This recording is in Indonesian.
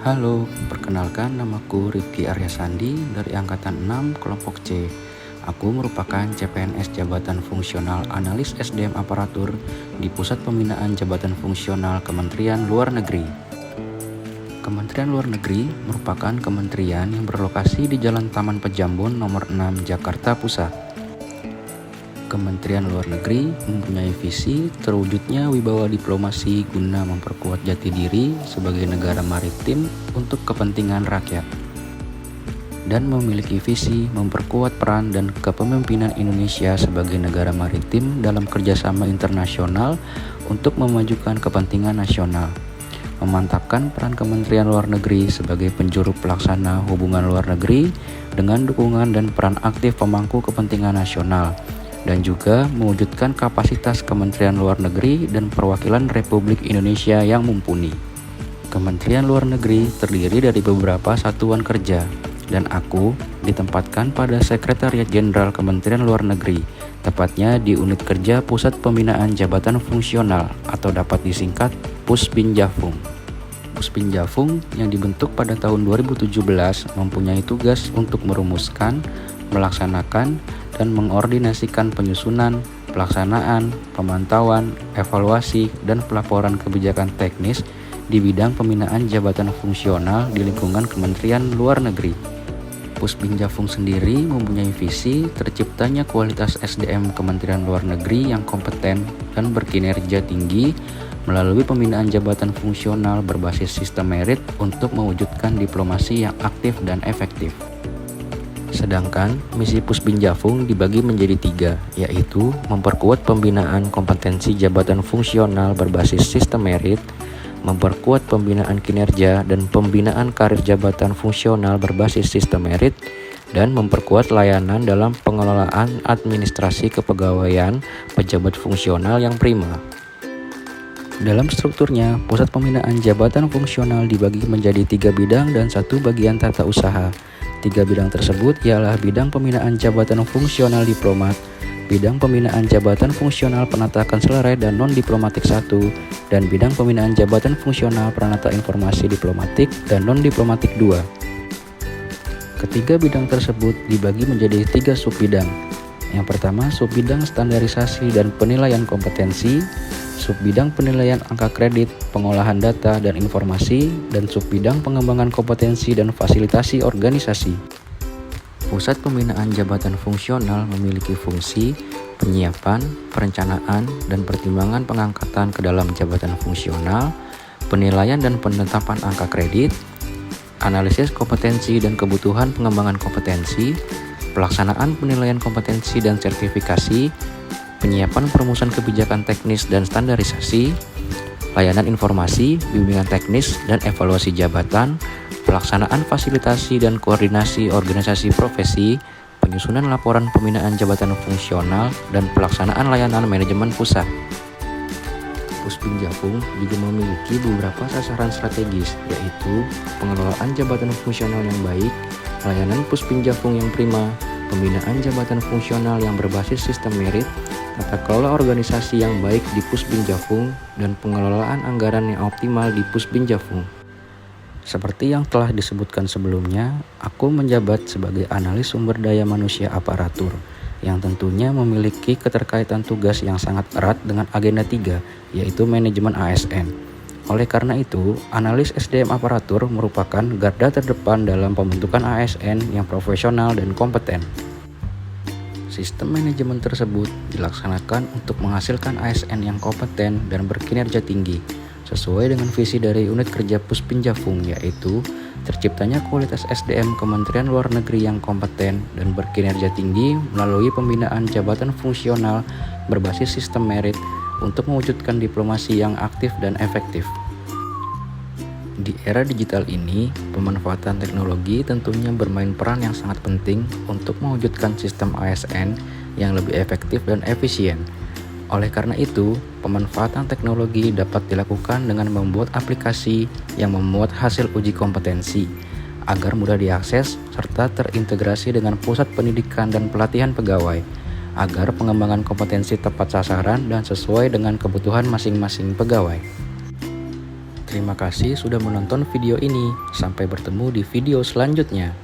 Halo, perkenalkan namaku Rifki Aryasandi dari Angkatan 6 Kelompok C. Aku merupakan CPNS Jabatan Fungsional Analis SDM Aparatur di Pusat Pembinaan Jabatan Fungsional Kementerian Luar Negeri. Kementerian Luar Negeri merupakan kementerian yang berlokasi di Jalan Taman Pejambon nomor 6 Jakarta Pusat. Kementerian Luar Negeri mempunyai visi terwujudnya wibawa diplomasi guna memperkuat jati diri sebagai negara maritim untuk kepentingan rakyat, dan memiliki visi memperkuat peran dan kepemimpinan Indonesia sebagai negara maritim dalam kerjasama internasional untuk memajukan kepentingan nasional, memantapkan peran Kementerian Luar Negeri sebagai penjuru pelaksana hubungan luar negeri dengan dukungan dan peran aktif pemangku kepentingan nasional, dan juga mewujudkan kapasitas Kementerian Luar Negeri dan perwakilan Republik Indonesia yang mumpuni. Kementerian Luar Negeri terdiri dari beberapa satuan kerja, dan aku ditempatkan pada Sekretariat Jenderal Kementerian Luar Negeri, tepatnya di Unit Kerja Pusat Pembinaan Jabatan Fungsional atau dapat disingkat Pusbinjafung. Pusbinjafung yang dibentuk pada tahun 2017 mempunyai tugas untuk merumuskan, melaksanakan, dan mengordinasikan penyusunan, pelaksanaan, pemantauan, evaluasi, dan pelaporan kebijakan teknis di bidang pembinaan jabatan fungsional di lingkungan Kementerian Luar Negeri. Pusbinjafung sendiri mempunyai visi terciptanya kualitas SDM Kementerian Luar Negeri yang kompeten dan berkinerja tinggi melalui pembinaan jabatan fungsional berbasis sistem merit untuk mewujudkan diplomasi yang aktif dan efektif. Sedangkan misi Pusbinjafung dibagi menjadi 3, yaitu memperkuat pembinaan kompetensi jabatan fungsional berbasis sistem merit, memperkuat pembinaan kinerja dan pembinaan karir jabatan fungsional berbasis sistem merit, dan memperkuat layanan dalam pengelolaan administrasi kepegawaian pejabat fungsional yang prima. Dalam strukturnya, Pusat Pembinaan Jabatan Fungsional dibagi menjadi 3 bidang dan 1 bagian tata usaha. 3 bidang tersebut ialah bidang pembinaan jabatan fungsional diplomat, bidang pembinaan jabatan fungsional penata kanselara dan non-diplomatik 1, dan bidang pembinaan jabatan fungsional penata informasi diplomatik dan non-diplomatik 2. Ketiga bidang tersebut dibagi menjadi 3 subbidang. Yang pertama, subbidang standarisasi dan penilaian kompetensi, subbidang penilaian angka kredit, pengolahan data dan informasi, dan subbidang pengembangan kompetensi dan fasilitasi organisasi. Pusat Pembinaan Jabatan Fungsional memiliki fungsi penyiapan, perencanaan, dan pertimbangan pengangkatan ke dalam jabatan fungsional, penilaian dan penetapan angka kredit, analisis kompetensi dan kebutuhan pengembangan kompetensi, pelaksanaan penilaian kompetensi dan sertifikasi, penyiapan perumusan kebijakan teknis dan standarisasi, layanan informasi, bimbingan teknis dan evaluasi jabatan, pelaksanaan fasilitasi dan koordinasi organisasi profesi, penyusunan laporan pembinaan jabatan fungsional, dan pelaksanaan layanan manajemen pusat. Pusbinjafung juga memiliki beberapa sasaran strategis, yaitu pengelolaan jabatan fungsional yang baik, layanan Pusbinjafung yang prima, pembinaan jabatan fungsional yang berbasis sistem merit, tata kelola organisasi yang baik di Pusbinjafung, dan pengelolaan anggaran yang optimal di Pusbinjafung. Seperti yang telah disebutkan sebelumnya, aku menjabat sebagai analis sumber daya manusia aparatur, yang tentunya memiliki keterkaitan tugas yang sangat erat dengan agenda 3, yaitu manajemen ASN. Oleh karena itu, analis SDM aparatur merupakan garda terdepan dalam pembentukan ASN yang profesional dan kompeten. Sistem manajemen tersebut dilaksanakan untuk menghasilkan ASN yang kompeten dan berkinerja tinggi, sesuai dengan visi dari Unit Kerja Pusbinjafung, yaitu terciptanya kualitas SDM Kementerian Luar Negeri yang kompeten dan berkinerja tinggi melalui pembinaan jabatan fungsional berbasis sistem merit untuk mewujudkan diplomasi yang aktif dan efektif. Di era digital ini, pemanfaatan teknologi tentunya bermain peran yang sangat penting untuk mewujudkan sistem ASN yang lebih efektif dan efisien. Oleh karena itu, pemanfaatan teknologi dapat dilakukan dengan membuat aplikasi yang memuat hasil uji kompetensi agar mudah diakses serta terintegrasi dengan pusat pendidikan dan pelatihan pegawai, agar pengembangan kompetensi tepat sasaran dan sesuai dengan kebutuhan masing-masing pegawai. Terima kasih sudah menonton video ini. Sampai bertemu di video selanjutnya.